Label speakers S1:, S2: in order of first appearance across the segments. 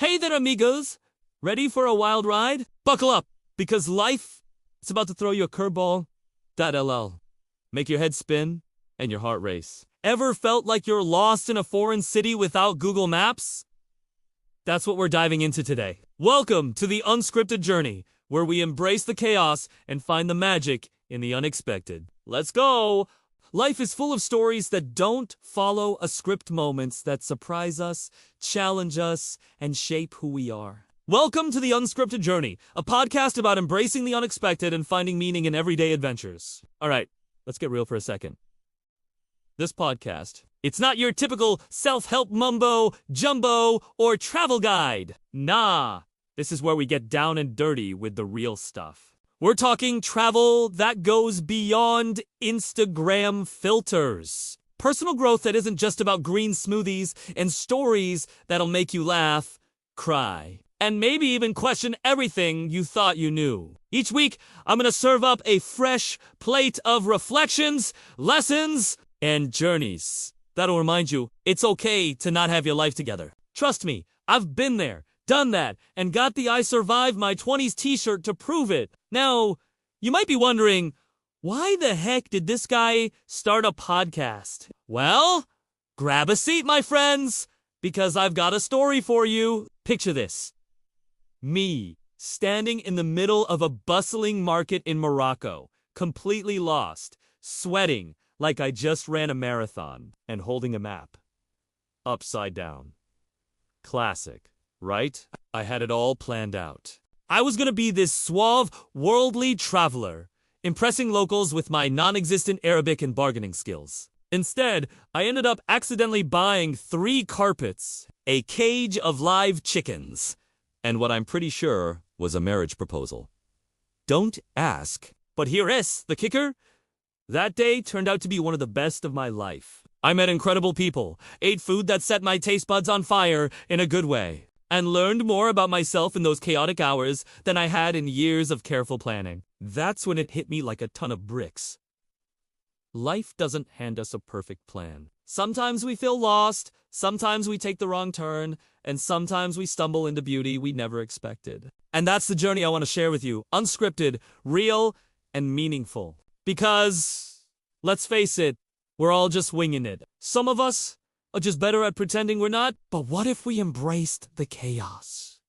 S1: Hey there, amigos! Ready for a wild ride? Buckle up, because life is about to throw you a curveball. .ll. Make your head spin and your heart race. Ever felt like you're lost in a foreign city without Google Maps? That's what we're diving into today. Welcome to the Unscripted Journey, where we embrace the chaos and find the magic in the unexpected. Let's go! Life is full of stories that don't follow a script, moments that surprise us, challenge us, and shape who we are. Welcome to the Unscripted Journey, a podcast about embracing the unexpected and finding meaning in everyday adventures. All right, let's get real for a second. This podcast, it's not your typical self-help mumbo, jumbo, or travel guide. Nah, this is where we get down and dirty with the real stuff. We're talking travel that goes beyond Instagram filters. Personal growth that isn't just about green smoothies and stories that'll make you laugh, cry, and maybe even question everything you thought you knew. Each week, I'm going to serve up a fresh plate of reflections, lessons, and journeys that'll remind you it's okay to not have your life together. Trust me, I've been there, done that, and got the I survived my 20s t-shirt to prove it. Now, you might be wondering, why the heck did this guy start a podcast? Well, grab a seat, my friends, because I've got a story for you. Picture this. Me, standing in the middle of a bustling market in Morocco, completely lost, sweating like I just ran a marathon, and holding a map. Upside down. Classic, right? I had it all planned out. I was gonna be this suave, worldly traveler, impressing locals with my non-existent Arabic and bargaining skills. Instead, I ended up accidentally buying 3 carpets, a cage of live chickens, and what I'm pretty sure was a marriage proposal. Don't ask, but here is the kicker. That day turned out to be one of the best of my life. I met incredible people, ate food that set my taste buds on fire in a good way, and learned more about myself in those chaotic hours than I had in years of careful planning. That's when it hit me like a ton of bricks. Life doesn't hand us a perfect plan. Sometimes we feel lost, sometimes we take the wrong turn, and sometimes we stumble into beauty we never expected. And that's the journey I want to share with you. Unscripted, real, and meaningful. Because, let's face it, we're all just winging it. Some of us are just better at pretending we're not. But what if we embraced the chaos?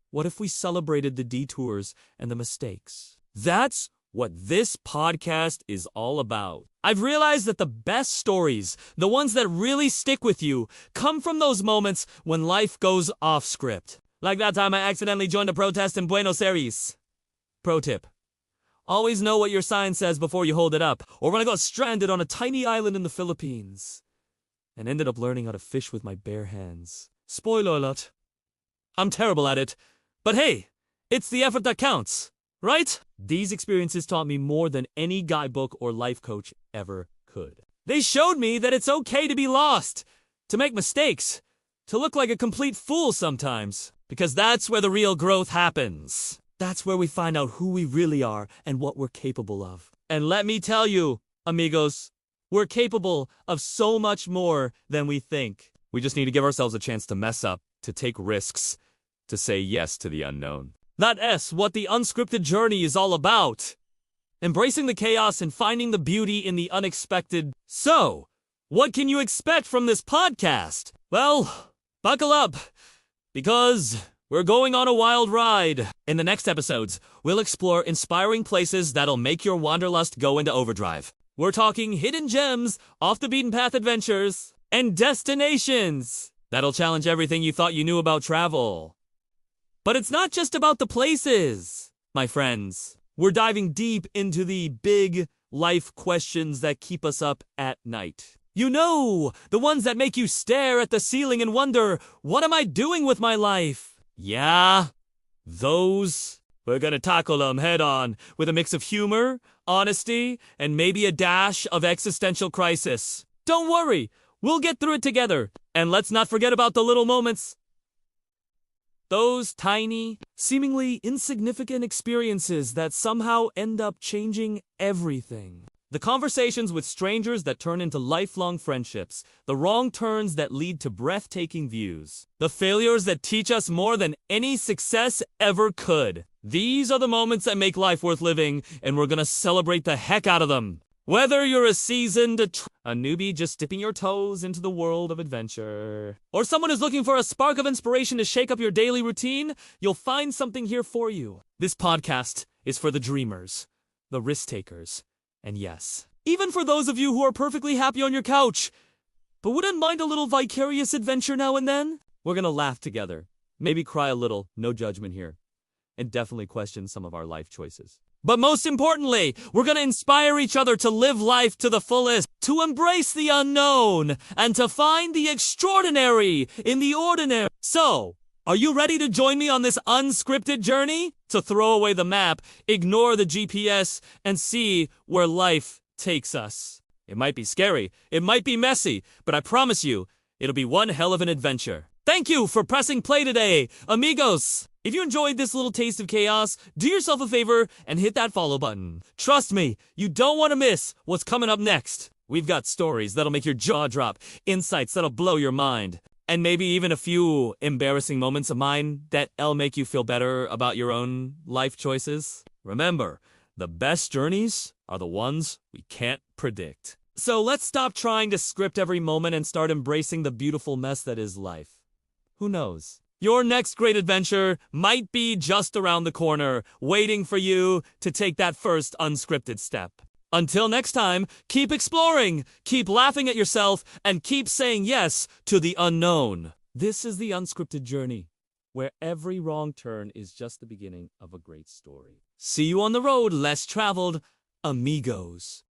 S1: What if we celebrated the detours and the mistakes? That's what this podcast is all about. I've realized that the best stories, the ones that really stick with you, come from those moments when life goes off script. Like that time I accidentally joined a protest in Buenos Aires. Pro tip. Always know what your sign says before you hold it up, or when I got stranded on a tiny island in the Philippines and ended up learning how to fish with my bare hands. Spoiler alert. I'm terrible at it, but hey, it's the effort that counts, right? These experiences taught me more than any guidebook or life coach ever could. They showed me that it's okay to be lost, to make mistakes, to look like a complete fool sometimes, because that's where the real growth happens. That's where we find out who we really are and what we're capable of. And let me tell you, amigos, we're capable of so much more than we think. We just need to give ourselves a chance to mess up, to take risks, to say yes to the unknown. That's what the Unscripted Journey is all about. Embracing the chaos and finding the beauty in the unexpected. So, what can you expect from this podcast? Well, buckle up, because we're going on a wild ride. In the next episodes, we'll explore inspiring places that'll make your wanderlust go into overdrive. We're talking hidden gems, off-the-beaten-path adventures, and destinations that'll challenge everything you thought you knew about travel. But it's not just about the places, my friends. We're diving deep into the big life questions that keep us up at night. You know, the ones that make you stare at the ceiling and wonder, what am I doing with my life? Yeah, those. We're gonna tackle them head on with a mix of humor, honesty, and maybe a dash of existential crisis. Don't worry, we'll get through it together. And let's not forget about the little moments. Those tiny, seemingly insignificant experiences that somehow end up changing everything. The conversations with strangers that turn into lifelong friendships, the wrong turns that lead to breathtaking views, the failures that teach us more than any success ever could. These are the moments that make life worth living, and we're gonna celebrate the heck out of them. Whether you're a seasoned, a newbie just dipping your toes into the world of adventure, or someone who's looking for a spark of inspiration to shake up your daily routine, you'll find something here for you. This podcast is for the dreamers, the risk takers, and yes, even for those of you who are perfectly happy on your couch, but wouldn't mind a little vicarious adventure now and then. We're gonna laugh together, maybe cry a little, no judgment here, and definitely question some of our life choices. But most importantly, we're gonna inspire each other to live life to the fullest, to embrace the unknown, and to find the extraordinary in the ordinary. So, are you ready to join me on this unscripted journey? To throw away the map, ignore the GPS, and see where life takes us. It might be scary, it might be messy, but I promise you, it'll be one hell of an adventure. Thank you for pressing play today, amigos! If you enjoyed this little taste of chaos, do yourself a favor and hit that follow button. Trust me, you don't want to miss what's coming up next. We've got stories that'll make your jaw drop, insights that'll blow your mind, and maybe even a few embarrassing moments of mine that'll make you feel better about your own life choices. Remember, the best journeys are the ones we can't predict. So let's stop trying to script every moment and start embracing the beautiful mess that is life. Who knows? Your next great adventure might be just around the corner, waiting for you to take that first unscripted step. Until next time, keep exploring, keep laughing at yourself, and keep saying yes to the unknown. This is the Unscripted Journey, where every wrong turn is just the beginning of a great story. See you on the road less traveled, amigos.